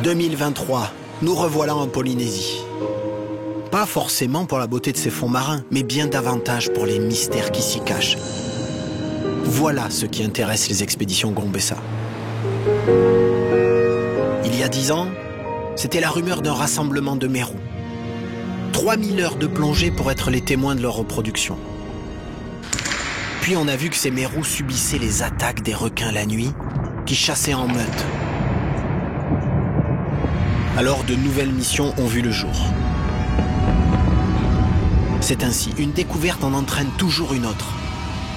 2023, nous revoilà en Polynésie. Pas forcément pour la beauté de ses fonds marins, mais bien davantage pour les mystères qui s'y cachent. Voilà ce qui intéresse les expéditions Gombessa. Il y a 10 ans, c'était la rumeur d'un rassemblement de mérous. 3000 heures de plongée pour être les témoins de leur reproduction. Puis on a vu que ces mérous subissaient les attaques des requins la nuit, qui chassaient en meute. Alors de nouvelles missions ont vu le jour. C'est ainsi, une découverte en entraîne toujours une autre.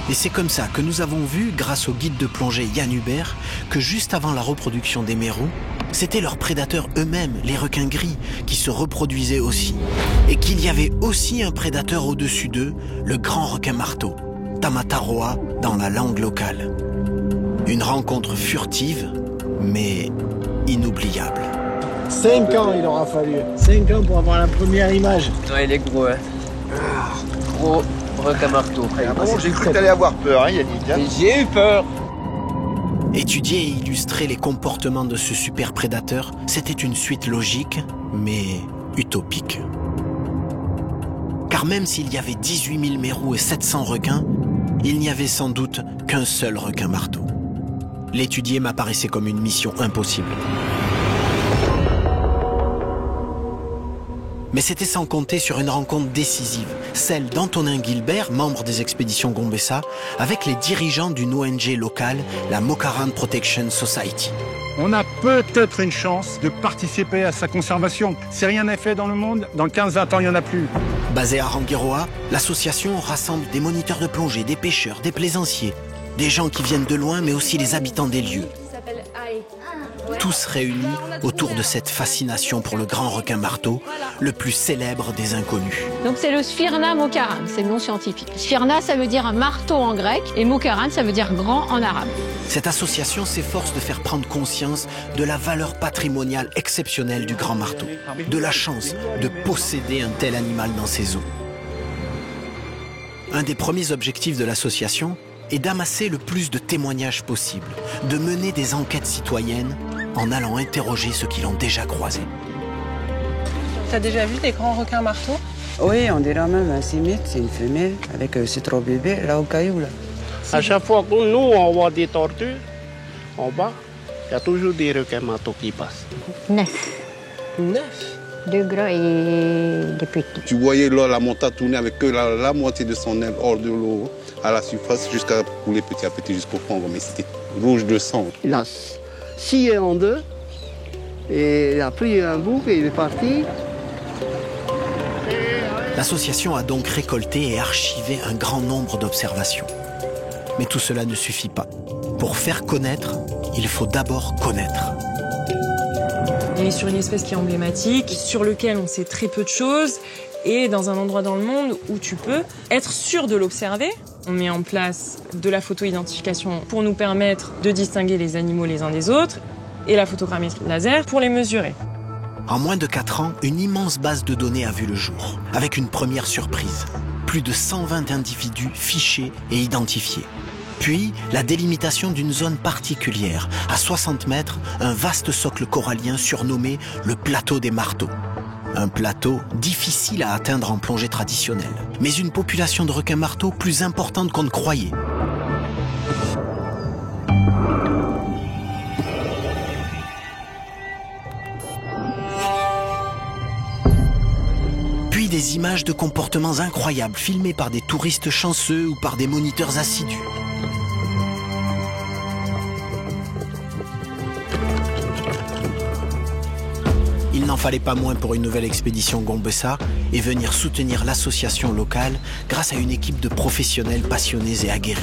Et c'est comme ça que nous avons vu, grâce au guide de plongée Yann Hubert, que juste avant la reproduction des mérous, c'étaient leurs prédateurs eux-mêmes, les requins gris, qui se reproduisaient aussi. Et qu'il y avait aussi un prédateur au-dessus d'eux, le grand requin marteau, Tamataroa dans la langue locale. Une rencontre furtive, mais inoubliable. 5 ans il aura fallu. 5 ans pour avoir la première image. Ouais, il est gros, hein. Gros requin marteau. J'ai cru que t'allais avoir peur, hein, Yannick. Hein. J'ai eu peur. Étudier et illustrer les comportements de ce super prédateur, c'était une suite logique, mais utopique. Car même s'il y avait 18 000 mérous et 700 requins, il n'y avait sans doute qu'un seul requin marteau. L'étudier m'apparaissait comme une mission impossible. Mais c'était sans compter sur une rencontre décisive, celle d'Antonin Gilbert, membre des expéditions Gombessa, avec les dirigeants d'une ONG locale, la Mokaran Protection Society. On a peut-être une chance de participer à sa conservation. Si rien n'est fait dans le monde, dans 15-20 ans, il n'y en a plus. Basée à Rangiroa, l'association rassemble des moniteurs de plongée, des pêcheurs, des plaisanciers, des gens qui viennent de loin, mais aussi les habitants des lieux. Tous réunis autour de cette fascination pour le grand requin marteau, le plus célèbre des inconnus. Donc c'est le Sphyrna mokaran, c'est le nom scientifique. Sphyrna, ça veut dire un marteau en grec, et mokaran, ça veut dire grand en arabe. Cette association s'efforce de faire prendre conscience de la valeur patrimoniale exceptionnelle du grand marteau, de la chance de posséder un tel animal dans ses eaux. Un des premiers objectifs de l'association est d'amasser le plus de témoignages possible, de mener des enquêtes citoyennes en allant interroger ceux qui l'ont déjà croisé. T'as déjà vu des grands requins marteaux? Oui, on dirait même un cimite, c'est une femelle avec ses 3 bébés là au caillou. Là. À chaque fois que nous on voit des tortues en bas, il y a toujours des requins marteaux qui passent. 9. 9? 2 gros et des petits. Tu voyais là la montagne tourner avec que la moitié de son aile hors de l'eau à la surface jusqu'à couler petit à petit jusqu'au fond, mais c'était rouge de sang. Il a scié en deux et il a pris un bout et il est parti. L'association a donc récolté et archivé un grand nombre d'observations. Mais tout cela ne suffit pas. Pour faire connaître, il faut d'abord connaître. On est sur une espèce qui est emblématique, sur lequel on sait très peu de choses, et dans un endroit dans le monde où tu peux être sûr de l'observer. On met en place de la photo-identification pour nous permettre de distinguer les animaux les uns des autres, et la photogrammétrie laser pour les mesurer. En moins de 4 ans, une immense base de données a vu le jour, avec une première surprise. Plus de 120 individus fichés et identifiés. Puis, la délimitation d'une zone particulière. À 60 mètres, un vaste socle corallien surnommé le plateau des marteaux. Un plateau difficile à atteindre en plongée traditionnelle, mais une population de requins marteaux plus importante qu'on ne croyait. Puis des images de comportements incroyables filmées par des touristes chanceux ou par des moniteurs assidus. Il n'en fallait pas moins pour une nouvelle expédition Gombessa et venir soutenir l'association locale grâce à une équipe de professionnels passionnés et aguerris.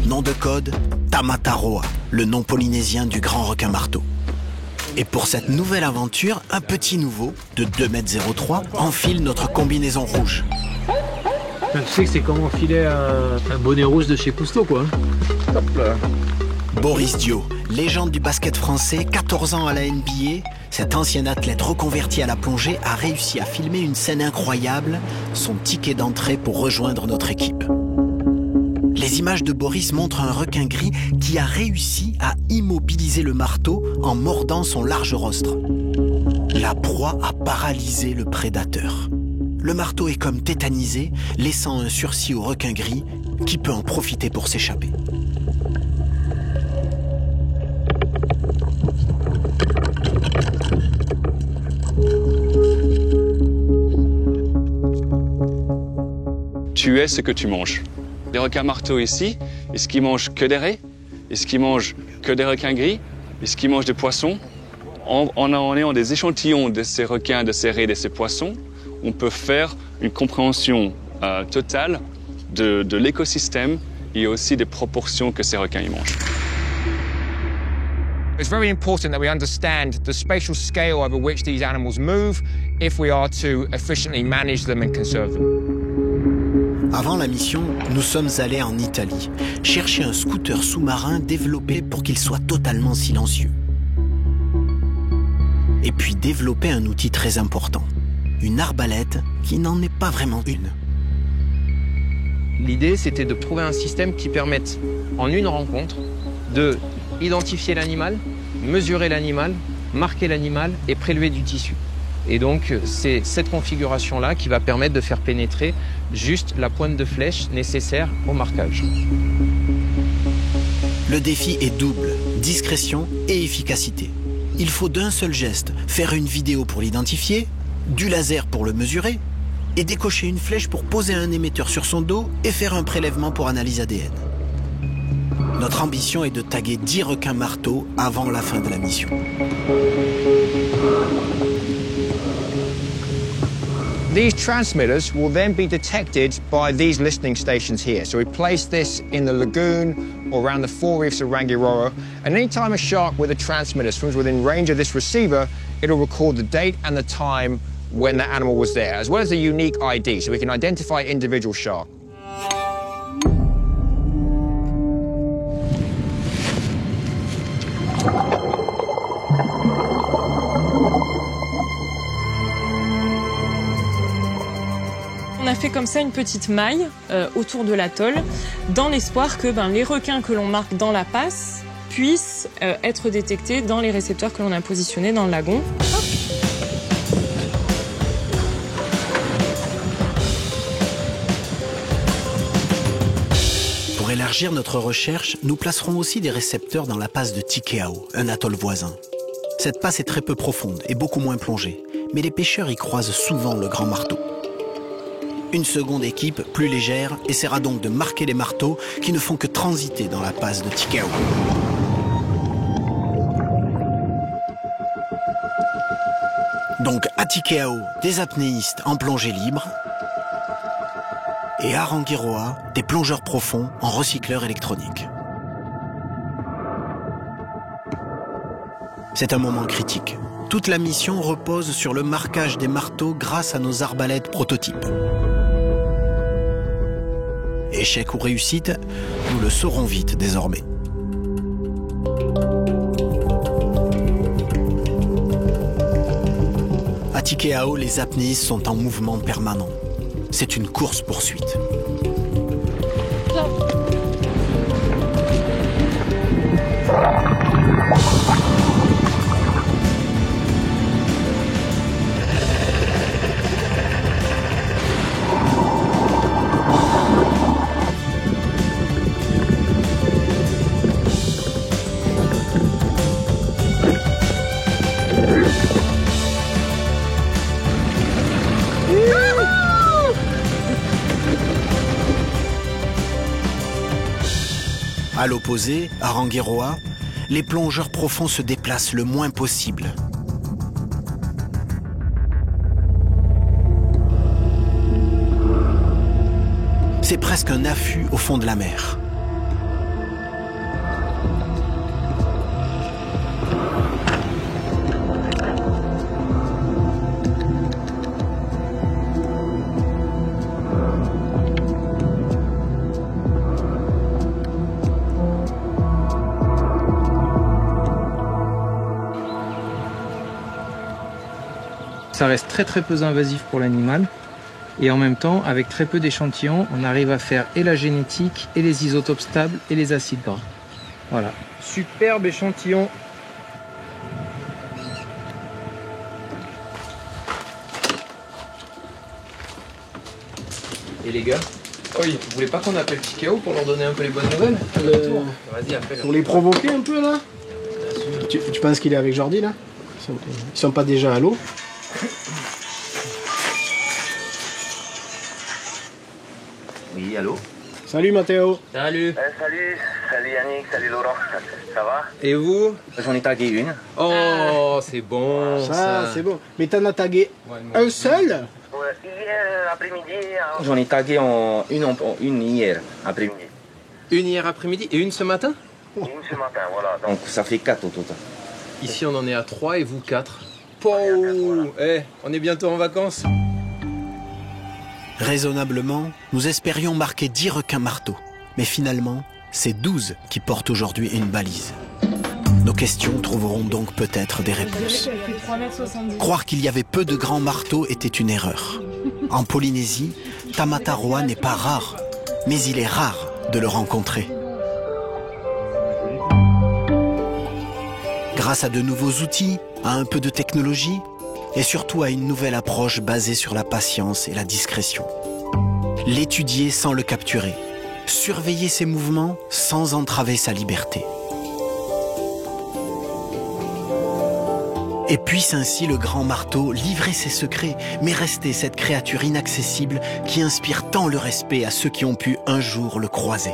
Nom de code, Tamataroa, le nom polynésien du grand requin marteau. Et pour cette nouvelle aventure, un petit nouveau de 2,03 m enfile notre combinaison rouge. Tu sais que c'est comme enfiler un bonnet rouge de chez Cousteau, quoi. Hop là. Boris Dio, légende du basket français, 14 ans à la NBA, cet ancien athlète reconverti à la plongée a réussi à filmer une scène incroyable, son ticket d'entrée pour rejoindre notre équipe. Les images de Boris montrent un requin gris qui a réussi à immobiliser le marteau en mordant son large rostre. La proie a paralysé le prédateur. Le marteau est comme tétanisé, laissant un sursis au requin gris qui peut en profiter pour s'échapper. Tu es ce que tu manges. Les requins marteaux ici, est-ce qu'ils mangent que des raies? Est-ce qu'ils mangent que des requins gris? Est-ce qu'ils mangent des poissons? En ayant des échantillons de ces requins, de ces raies, de ces poissons, on peut faire une compréhension totale de l'écosystème et aussi des proportions que ces requins y mangent. It's very important that we understand the spatial scale over which these animals move if we are to efficiently manage them and conserve them. Avant la mission, nous sommes allés en Italie, chercher un scooter sous-marin développé pour qu'il soit totalement silencieux. Et puis développer un outil très important, une arbalète qui n'en est pas vraiment une. L'idée, c'était de trouver un système qui permette, en une rencontre, de identifier l'animal, mesurer l'animal, marquer l'animal et prélever du tissu. Et donc, c'est cette configuration-là qui va permettre de faire pénétrer juste la pointe de flèche nécessaire au marquage. Le défi est double, discrétion et efficacité. Il faut d'un seul geste faire une vidéo pour l'identifier, du laser pour le mesurer, et décocher une flèche pour poser un émetteur sur son dos et faire un prélèvement pour analyse ADN. Notre ambition est de taguer 10 requins marteaux avant la fin de la mission. These transmitters will then be detected by these listening stations here. So we place this in the lagoon or around the 4 reefs of Rangiroa, and anytime a shark with a transmitter swims within range of this receiver, it'll record the date and the time when the animal was there, as well as a unique ID, so we can identify individual shark. On a fait comme ça une petite maille autour de l'atoll, dans l'espoir que les requins que l'on marque dans la passe puissent être détectés dans les récepteurs que l'on a positionnés dans le lagon. Hop. Pour élargir notre recherche, nous placerons aussi des récepteurs dans la passe de Tikehau, un atoll voisin. Cette passe est très peu profonde et beaucoup moins plongée, mais les pêcheurs y croisent souvent le grand marteau. Une seconde équipe, plus légère, essaiera donc de marquer les marteaux qui ne font que transiter dans la passe de Tikehau. Donc à Tikehau, des apnéistes en plongée libre et à Rangiroa, des plongeurs profonds en recycleur électronique. C'est un moment critique. Toute la mission repose sur le marquage des marteaux grâce à nos arbalètes prototypes. Échec ou réussite, nous le saurons vite désormais. À Tikehau, les apnéistes sont en mouvement permanent. C'est une course-poursuite. À l'opposé, à Rangiroa, les plongeurs profonds se déplacent le moins possible. C'est presque un affût au fond de la mer. Ça reste très peu invasif pour l'animal Et en même temps, avec très peu d'échantillons, on arrive à faire et la génétique, et les isotopes stables, et les acides gras. Voilà. Superbe échantillon. Et les gars, oui, vous voulez pas qu'on appelle Tikao pour leur donner un peu les bonnes nouvelles? Vas-y, appelle. Pour les provoquer un peu là? Tu penses qu'il est avec Jordi là? Ils sont pas déjà à l'eau? Oui, allô? Salut Mathéo. Salut. Salut Yannick, salut Laurent. Ça va? Et vous? J'en ai tagué une. Oh, c'est bon. Ça, c'est bon. Mais t'en as tagué un seul? Hier après-midi. J'en ai tagué une hier après-midi. Une hier après-midi et une ce matin? Une ce matin, voilà. Donc ça fait 4 au total. Ici, on en est à 3 et vous 4. On est bientôt en vacances. Raisonnablement, nous espérions marquer 10 requins marteaux. Mais finalement, c'est 12 qui portent aujourd'hui une balise. Nos questions trouveront donc peut-être des réponses. Croire qu'il y avait peu de grands marteaux était une erreur. En Polynésie, Tamataroa n'est pas rare, mais il est rare de le rencontrer. Grâce à de nouveaux outils, à un peu de technologie, et surtout à une nouvelle approche basée sur la patience et la discrétion. L'étudier sans le capturer, surveiller ses mouvements sans entraver sa liberté. Et puisse ainsi le grand marteau livrer ses secrets, mais rester cette créature inaccessible qui inspire tant le respect à ceux qui ont pu un jour le croiser.